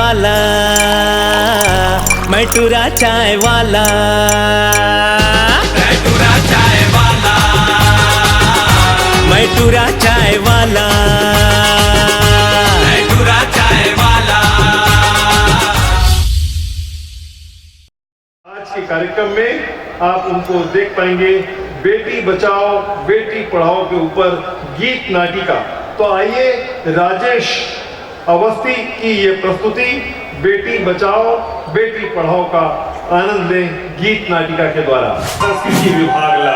वाला, मैं टूरा चाय वाला, मैं टूरा चाय वाला, मैं टूरा चाय वाला, मैं टूरा चाय वाला। आज के कार्यक्रम में आप उनको देख पाएंगे बेटी बचाओ बेटी पढ़ाओ के ऊपर गीत नाटिका। तो आइए राजेश अवस्थी की ये प्रस्तुति बेटी बचाओ बेटी पढ़ाओ का आनंद लें गीत नाटिका के द्वारा। संस्कृति विभाग ला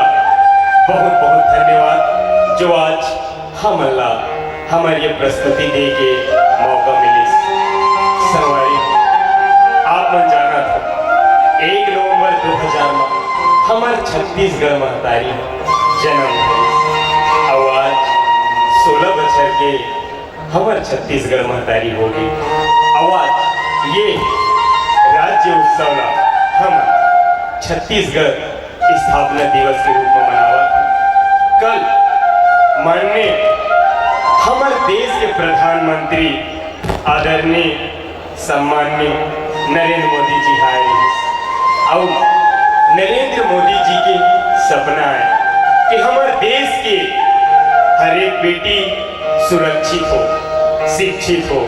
बहुत बहुत धन्यवाद जो आज हमला हमारी ये प्रस्तुति दे के मौका मिली। संगवारी आप मन जाना था 1 नवंबर 2000 में हमारे छत्तीसगढ़ महतारी जन्म हुई और आज 16 बछर के हमारे छत्तीसगढ़ महतारी हो गई। और आज ये राज्य उत्सव ला हम छत्तीसगढ़ स्थापना दिवस के रूप में मनावा। कल माननीय हमारे देश के प्रधानमंत्री आदरणीय सम्माननीय नरेंद्र मोदी जी आए और नरेंद्र मोदी जी के सपना है कि हमारे देश के हर एक बेटी सुरक्षित हो शिक्षित हो,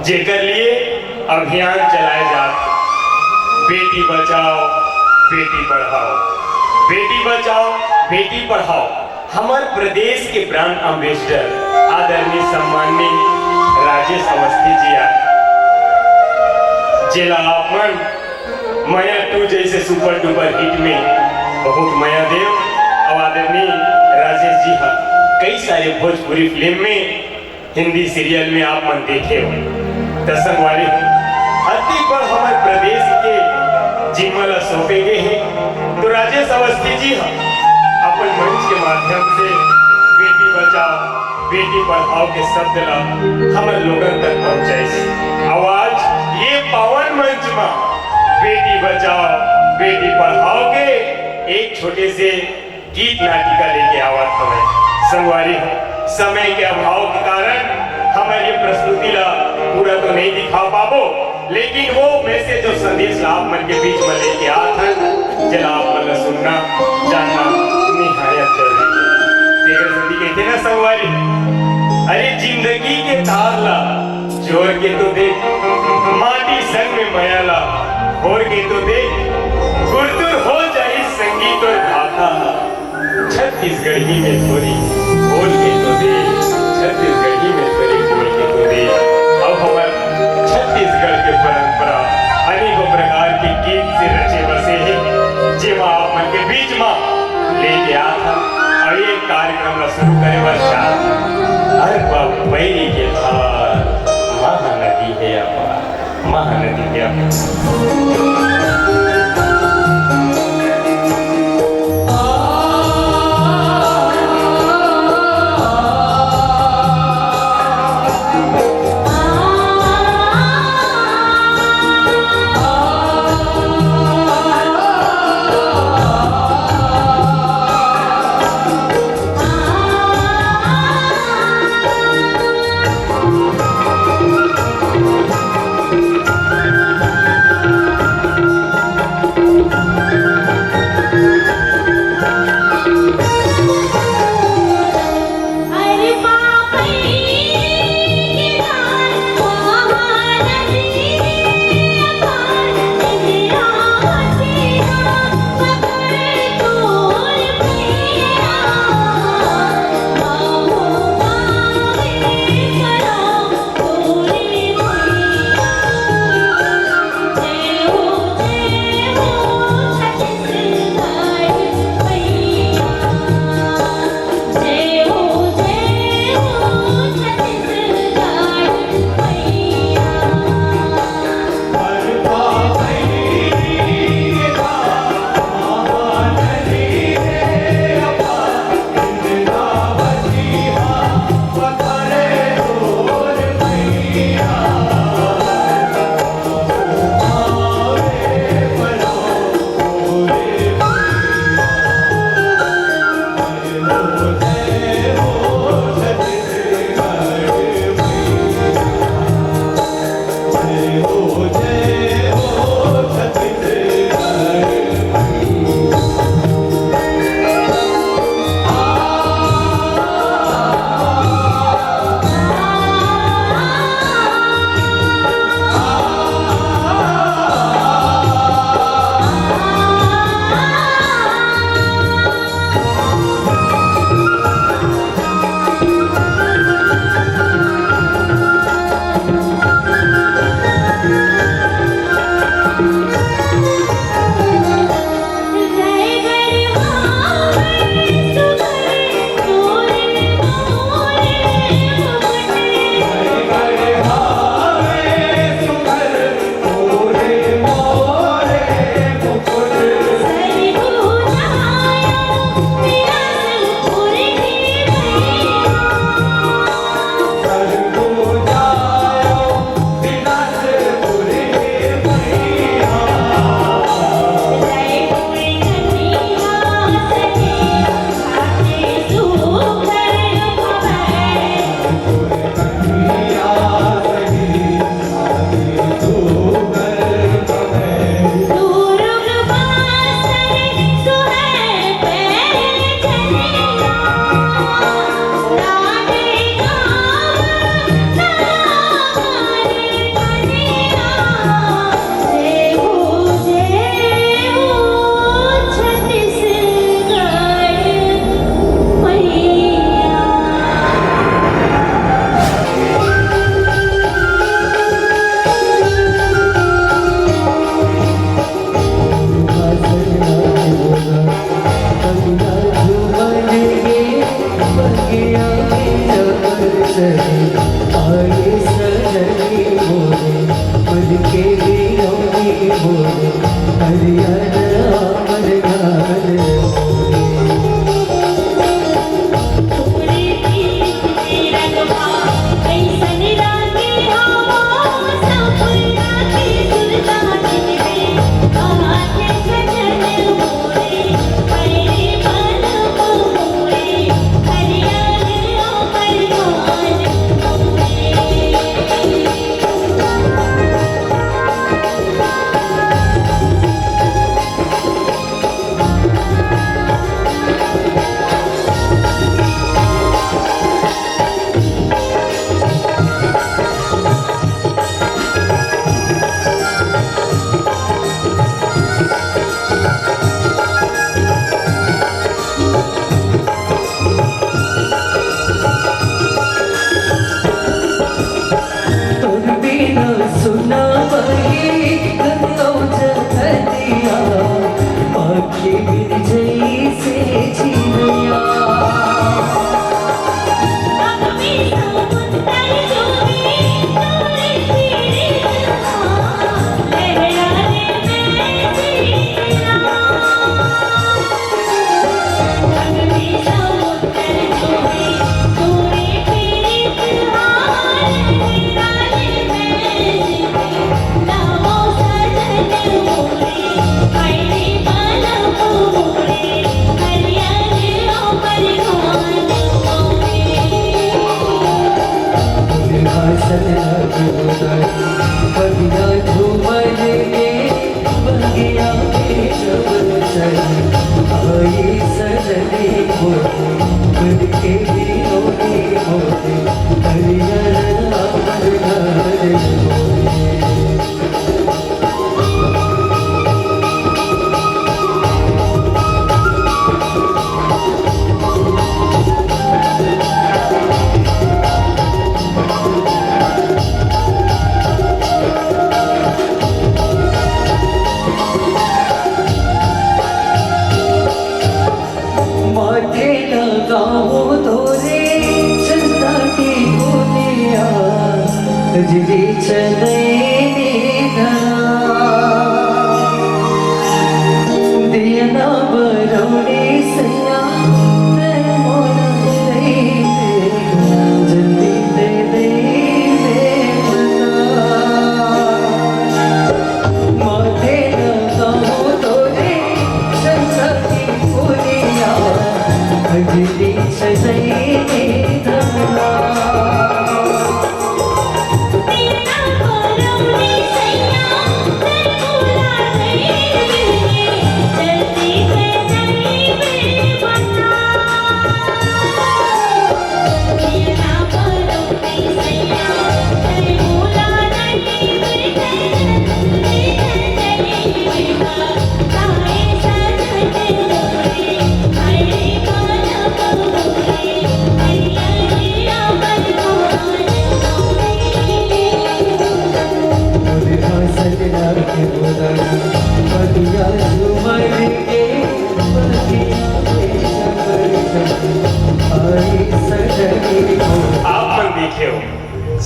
जेकर लिए अभियान चलाए जाते बेटी बचाओ बेटी पढ़ाओ, बेटी बचाओ बेटी पढ़ाओ। हमारे प्रदेश के ब्रांड एम्बेसडर आदरणीय सम्माननीय राजेश अवस्थी जी आए जिला आपमन माया 2 जैसे सुपर डुपर हिट में बहुत माया देव और आदरणीय राजेश जी हाँ कई सारे भोजपुरी फिल्म में हिंदी सीरियल में आप मन देखे हो। दसंग वाले अति पर हमारे प्रदेश के जिम्मेला सौंपे गए हैं। तो राजेश अवस्थी जी हाँ अपन मंच के माध्यम से बेटी बचाओ बेटी पढ़ाओ के शब्द ला हमारे लोगन तक पहुंचाए। आवाज ये पावन मंच में बेटी बचाओ बेटी पढ़ाओ के एक छोटे से गीत नाटिका लेके आवत हमें। संगवारी समय के अभाव के कारण हमारी प्रस्तुति ला पूरा तो नहीं दिखा पाबो, लेकिन वो मैसेज और संदेश ला आप मन के बीच में लेके आत है जला आप मन सुनना जानना निहायत जरूरी है। तेरे संदी कहते ना संगवारी, अरे जिंदगी के तार ला जोड़ के तो देख, माटी संग में माया ला और के तो देख, गुरदुर हो जाए संगीत और भाषा छत्तीसगढ़ी में थोड़ी बोल के तो देख, छत्तीसगढ़ी में थोड़ी बोल के तो देख। अब हमारे छत्तीसगढ़ के परंपरा अनेकों प्रकार के गीत से रचे बसे हैं जेमा आप मन के बीच में लेके आता और ये कार्यक्रम ला शुरू करे वर्षा हर बाप पैरी के धार महानदी है अपा महानदी है अपा।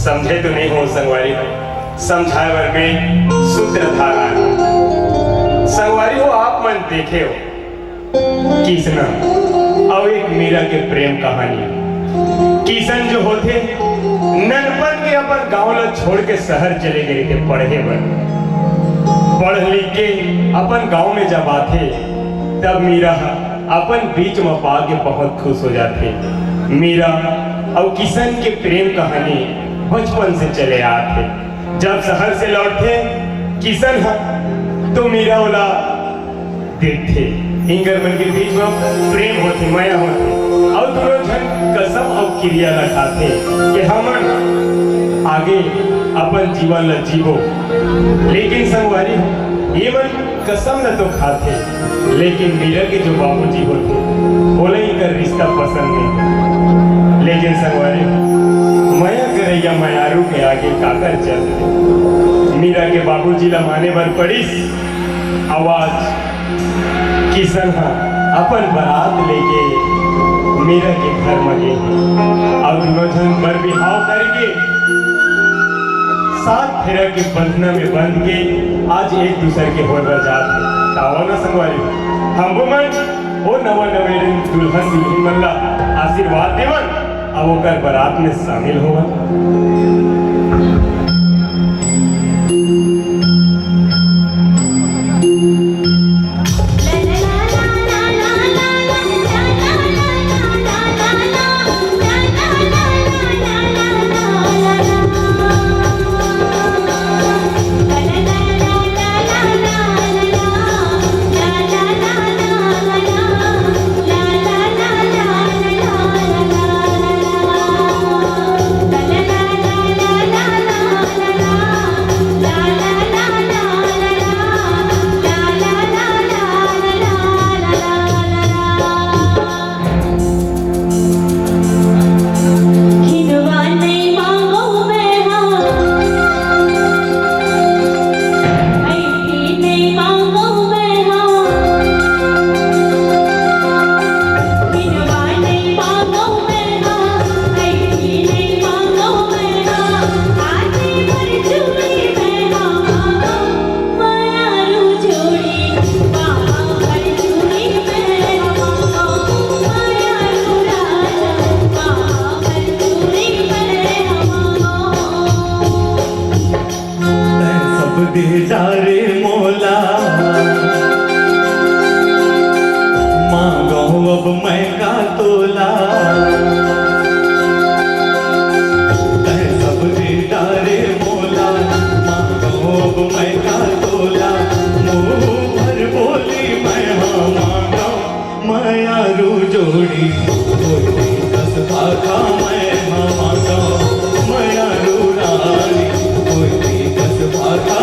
समझे तो नहीं हो संगवारी समझाए वर में सूत्रधारा संगवारी हो आप मन देखे हो किसना और एक मीरा के प्रेम कहानी किशन जो होते ननपन के अपन गांव ला छोड़ के शहर चले गए थे पढ़े बर पढ़ लिख के अपन गांव में जब आते तब मीरा अपन बीच में पा के बहुत खुश हो जाते। मीरा और किशन के प्रेम कहानी बचपन से चले आते। जब शहर से लौटते किशन तो मीरा वाला देखते इंगर मन के बीच में प्रेम होते माया होते और दोनों जन कसम और क्रिया रखाते कि हम आगे अपन जीवन ला जीवो। लेकिन संगवारी ये मन कसम न तो खाते लेकिन मीरा के जो बाबूजी होते बोले इनका रिश्ता पसंद नहीं। लेकिन संगवारी माया करैया मायारू के आगे काकर चलते मीरा के बाबूजी ला माने बर पड़ी आवाज किशन अपन बारात लेके मीरा के घर में गए और दोनों जन बर बिहाव करके सात फेरा के बंधना में बंध के आज एक दूसरे के होर जात तावा न संगवारी हम मन ओ नवा नवेड़न दुल्हन दुल्हन मन ला आशीर्वाद देवन अब ओकर बारात में शामिल होवन बेचारे मोला मांगो अब मैं का तोला तय सब बेचारे मोला मांगो अब मैं का तोला मुँह भर बोली मैं हाँ मांगा मायारू जोड़ी कोई दस भाखा मैं हाँ मांगा मायारू रानी कोई दस भाखा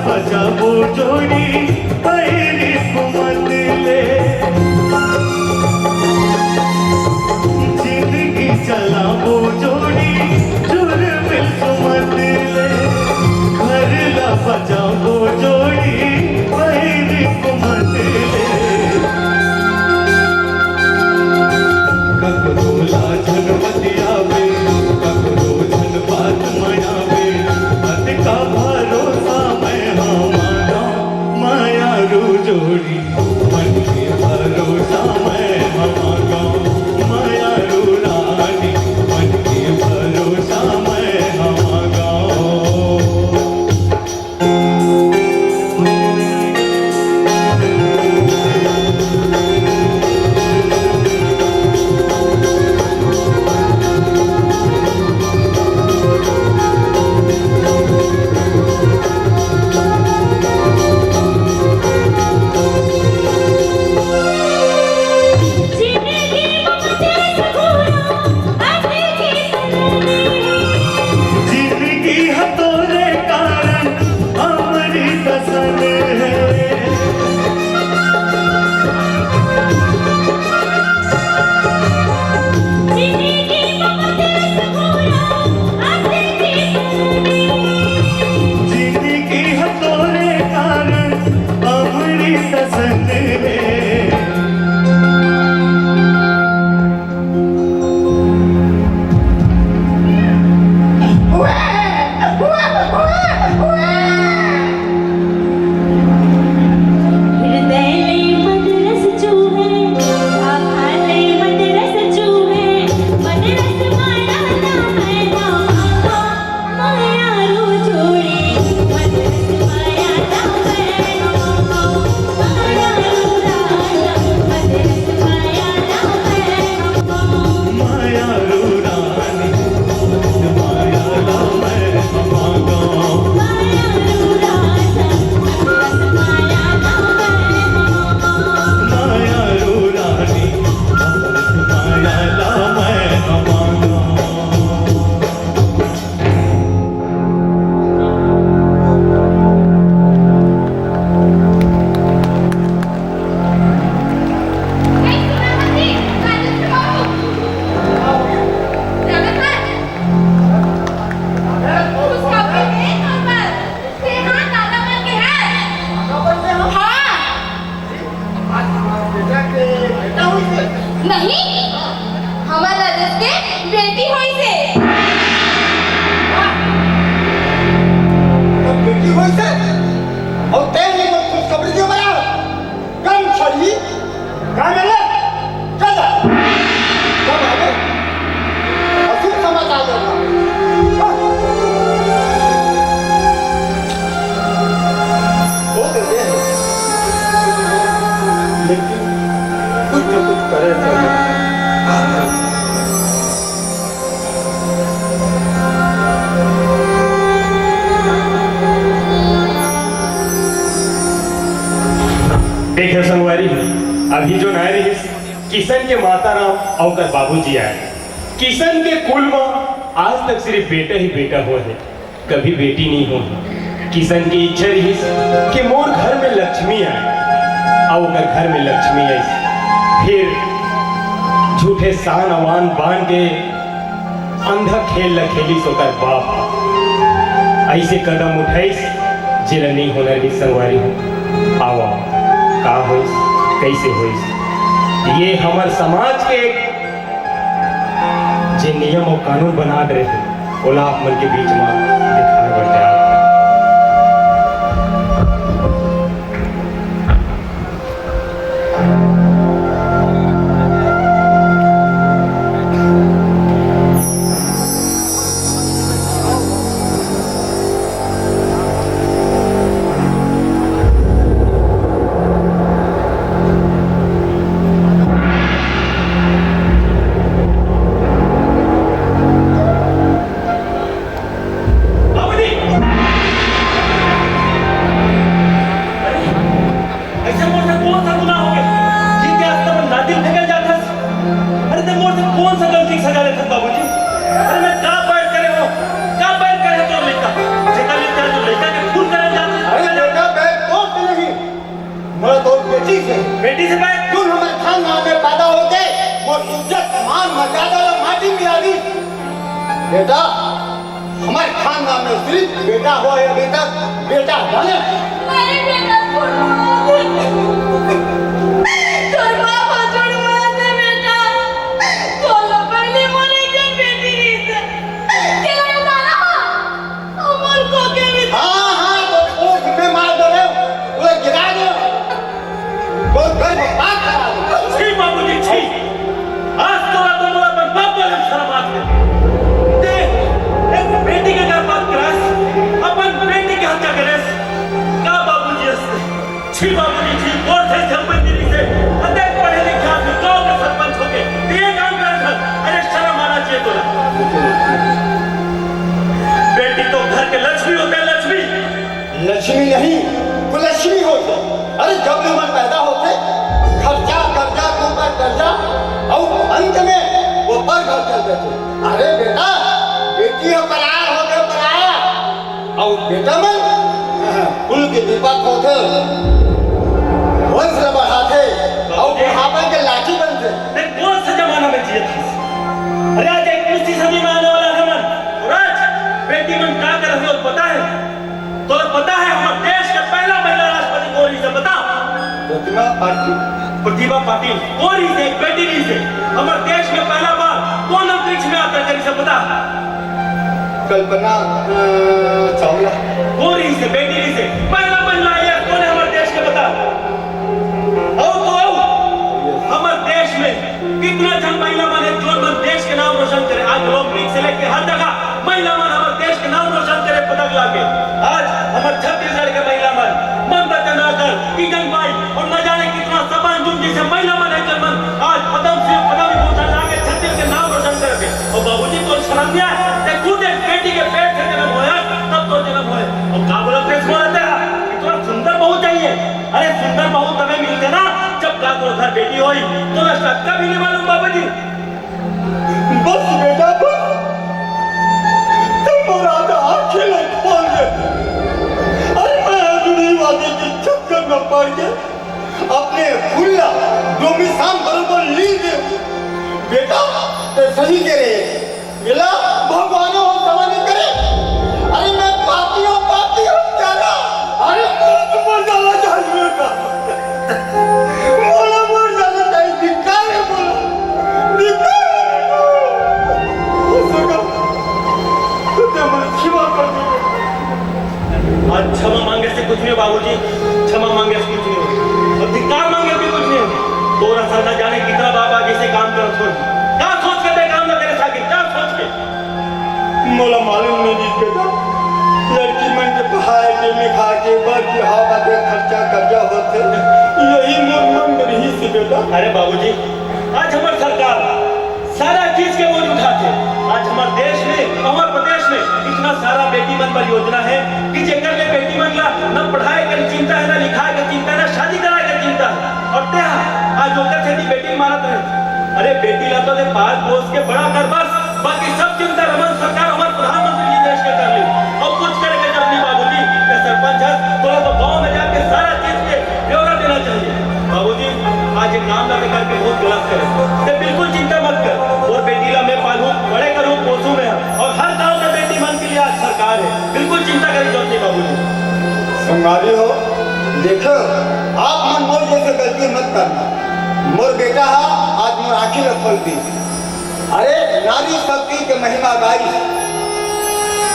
बजाबो जोड़ी पहली सुमत ले जिंदगी चलाबो जोड़ी जुर मिल सुमत ले घर ला बजाबो जोड़ी पहली सुमत ले ककरोला अभी जो नए रही किशन के माता राम और कर बाबूजी आए। किशन के कुल में आज तक सिर्फ बेटा ही बेटा हो है, कभी बेटी नहीं हो। किशन की इच्छा रही कि मोर घर में लक्ष्मी आए और अगर घर में लक्ष्मी आई फिर झूठे सान अवान बांध के अंधा खेल खेली सोकर बाप ऐसे कदम उठाइस जिला नहीं होना की संगवारी हो। आवा का होइस कैसे होइस ये हमार समाज के जे नियम और कानून बना रहे ओला आप मन के बीच में दिखाए बढ़ जाए। बेटी से बात तुम हमारे खानदान में पैदा होके और इज्जत मान मर्यादा और माटी में आ गई। बेटा हमारे खानदान में सिर्फ बेटा हो या बेटा बेटा जाने नहीं बेटा तोर बाप छोड़ मत बेटा बोलो पहले बोले के बेटी नहीं से केला दाना उमर को के भी हाँ तो ओख में मार दो रे वो गिरा दो वो घर में बात करा दो। छी बाबूजी छी आज तोरा दोनों पर बाप वाले शर्म आते दे एक बेटी के घर बात करास अपन बेटी के हत्या करेस का बाबूजी हंसते छी बाबूजी छी और थे जमबंदी से अनेक पढ़े लिखे आदमी गांव के सरपंच हो गए ये काम कर था अरे शर्म आना चाहिए तोरा। बेटी तो घर के लक्ष्मी होते लक्ष्मी लक्ष्मी नहीं कुलक्ष्मी होते। अरे जब भी मन पैदा होते खर्चा कर्जा के ऊपर कर्जा और अंत में वो पर घर चल देते। अरे बेटा बेटी हो पराया हो गए पराया और बेटा मन कुल के दीपक होते वंश बढ़ाते और बुढ़ापन के लाठी बनते। देख कौन सा जमाना में जिए थे अरे आज 21वीं सदी में आने वाला है मन और आज बेटी मन क्या कर रही हो पता है तो पता है हमारे देश का पहला महिला राष्ट्रपति कौन है बता प्रतिभा पाटिल कौन है एक बेटी नहीं से हमारे देश में पहला बार कौन अंतरिक्ष में आता है से पता कल्पना चावला कौन है से बेटी नहीं से पहला महिला ये कौन है हमारे देश के बता और तो हमारे देश में कितना जन महिला मन है जो देश के नाम रोशन करे। आज ओलंपिक से लेकर हर जगह महिला मन हमारे देश के नाम रोशन करे पदक लाके। आज हमारे छत्तीसगढ़ के महिला मन ममता चंद्राकर किरण बाई और न जाने कितना सपन जुम जैसे महिला मन है जन आज पदम से पदम विभूषण लाके छत्तीसगढ़ के नाम रोशन करके। और बाबूजी तो शर्म नहीं आए खुद एक बेटी के पेट से जन्म होया तब तो जन्म होए और का बोला प्रेस बोलते हैं इतना सुंदर बहू चाहिए। अरे सुंदर बहू तभी मिलते ना जब का तो घर बेटी होई तो शक्का भी नहीं मालूम बाबूजी। बस बेटा बस तुम राजा आंखें नहीं खोल दे। अरे मैं अजूरीवादी के चक्कर में पड़ के अपने खुला डोमिसान बराबर ली दे। बेटा तो सही कह रहे मिला भगवान हो सवारी करे। अरे मैं पापी हूँ क्या ना। अरे तुम मर जाना चाहिए बेटा बोला मर जाना चाहिए धिक्कार है बोला धिक्कार आज क्षमा मांगे से कुछ नहीं बाबूजी क्षमा मांगे से कुछ नहीं और धिक्कार मांगे भी कुछ नहीं तोरा सर न जाने कितना बाप आगे से काम करो छोड़ क्या सोच के काम न करे साकिब क्या सोच के मोला मालूम नहीं जिस बेटा लड़की मन के पढ़ाई के लिखा के बर बिहाव का दे खर्चा कर्जा होते यही मोर मन में रही से बेटा। अरे बाबूजी आज हमारी सरकार सारा चीज के बोझ उठाते। आज हमारे देश में हमारे प्रदेश में इतना सारा बेटी मन पर योजना है कि जेकर में बेटी मन ला न पढ़ाई की चिंता है न लिखाई की चिंता है न शादी कराए की चिंता है और ते आज मारत रहे। अरे बेटी ला तो दे पाल पोस के बड़ा कर बस, बाकी सब चिंता रमन सरकार हमारे प्रधानमंत्री जी देश के कर ली। और कुछ करेंगे जब नहीं बाबूजी के सरपंच है तो गांव में जाके सारा चीज के ब्यौरा देना चाहिए। बाबूजी आज एक नाम ना लेकर के बहुत गलत करे, तो बिल्कुल चिंता मत कर। और बेटी ला मैं पालू बड़े करूँ पोसू में, और हर गाँव का बेटी मन के लिए आज सरकार है, बिल्कुल चिंता करें जरूरत नहीं बाबूजी। संगारी हो देखो, आप मन मोर जैसे गलती मत करना। मोर बेटा हा आज मोर आँखी में खोल दी। अरे नारी शक्ति के महिमा गाई,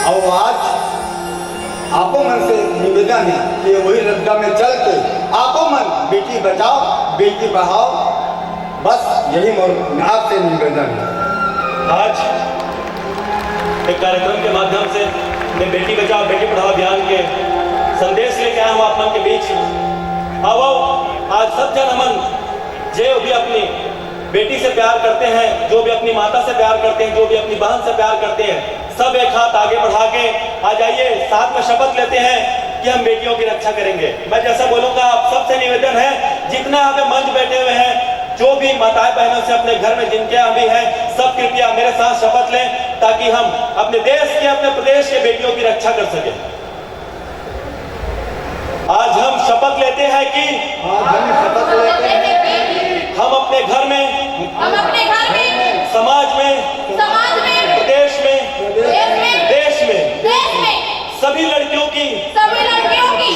और आज आपो मन से निवेदन है कि वही रद्दा में चल के आपो मन बेटी बचाओ बेटी पढ़ाओ, बस यही मोर आपसे निवेदन है। आज एक कार्यक्रम के माध्यम से मैं बेटी बचाओ बेटी पढ़ाओ अभियान के संदेश लेके आया हूँ आप मन के बीच। आओ आज सब जन अमन जो भी अपनी बेटी से प्यार करते हैं, जो भी अपनी माता से प्यार करते हैं, जो भी अपनी बहन से प्यार करते हैं, सब एक हाथ आगे बढ़ा के आ जाइए, साथ में शपथ लेते हैं कि हम बेटियों की रक्षा करेंगे। मैं जैसा बोलूंगा आप सबसे निवेदन है, जितना यहाँ पे मंच बैठे हुए हैं, जो भी माताएं बहनों से अपने घर में जिनके यहाँ भी हैं, सब कृपया मेरे साथ शपथ लें ताकि हम अपने देश के अपने प्रदेश के बेटियों की रक्षा कर सके। आज हम शपथ लेते हैं कि हम अपने घर में, समाज में, प्रदेश में, देश में सभी लड़कियों की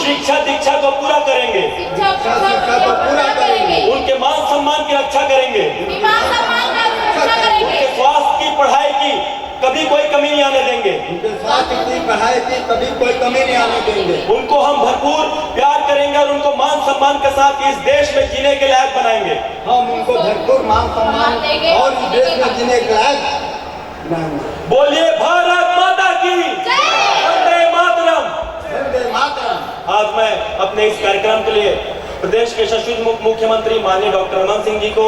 शिक्षा दीक्षा को पूरा करेंगे, उनके मान सम्मान की रक्षा करेंगे, उनके स्वास्थ्य की पढ़ाई की कभी कोई कमी नहीं आने देंगे, उनके स्वास्थ्य की पढ़ाई की कभी कोई कमी नहीं आने देंगे। उनको हम भरपूर प्यार करेंगे और उनको मान सम्मान के साथ इस देश में जीने के लायक बनाएंगे। हम उनको भरपूर मान सम्मान और इस देश में जीने के लायक बनाएंगे। बोलिए भारत माता की वंदे मातरम। वंदे मातरम। आज मैं अपने इस कार्यक्रम के लिए प्रदेश के यशस्वी मुख्यमंत्री माननीय डॉक्टर रमन सिंह जी को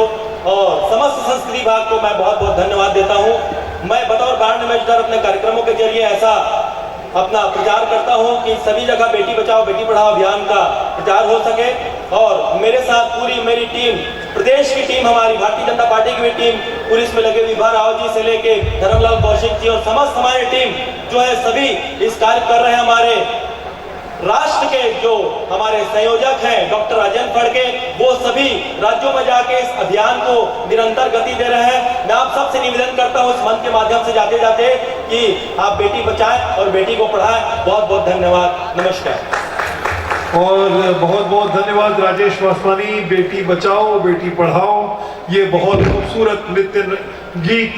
और समस्त संस्कृति विभाग को मैं बहुत बहुत धन्यवाद देता हूं। मैं बतौर ब्रांड एम्बेसडर अपने कार्यक्रमों के जरिए ऐसा अपना प्रचार करता हूं कि सभी जगह बेटी बचाओ बेटी पढ़ाओ अभियान का प्रचार हो सके। और मेरे साथ पूरी मेरी टीम, प्रदेश की टीम, हमारी भारतीय जनता पार्टी की भी टीम, पुलिस में लगे विभा राव जी से लेके धर्मलाल कौशिक जी और समस्त हमारी टीम जो है सभी इस कार्य कर रहे हैं। हमारे राष्ट्र के जो हमारे संयोजक हैं डॉक्टर राजेंद्र फड़के, वो सभी राज्यों में जाके इस अभियान को निरंतर गति दे रहे हैं। मैं आप सबसे निवेदन करता हूं इस मंच के माध्यम से जाते जाते कि आप बेटी बचाएं और बेटी को पढ़ाएं। बहुत बहुत धन्यवाद, नमस्कार। और बहुत बहुत धन्यवाद राजेश वासवानी। बेटी बचाओ बेटी पढ़ाओ, ये बहुत खूबसूरत नृत्य गीत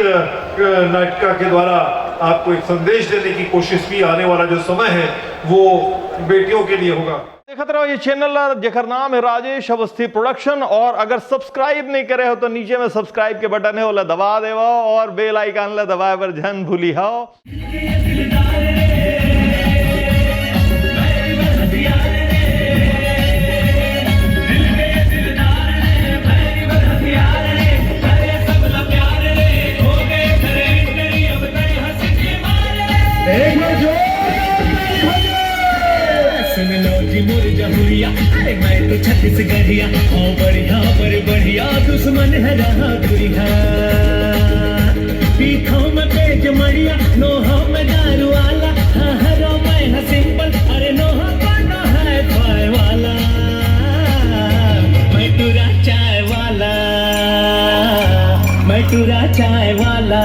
नाटिका के द्वारा आपको एक संदेश देने की कोशिश की। आने वाला जो समय है वो बेटियों के लिए होगा। देखते रहो ये चैनल जेकर नाम है राजेश अवस्थी प्रोडक्शन। और अगर सब्सक्राइब नहीं करे हो तो नीचे में सब्सक्राइब के बटन है वो दबा देवा और बेल आइकन ला दबाए पर जन भूली हो। अरे मैं तो छत्तीसगढ़िया ओ बढ़िया पर बढ़िया दुश्मन है रहा दुरिया पीठों में पेज मरिया नोहा में दारू वाला हरो मैं है सिंपल अरे नोहा पाना है पाए वाला मैं टूरा चाय वाला मैं टूरा चाय वाला।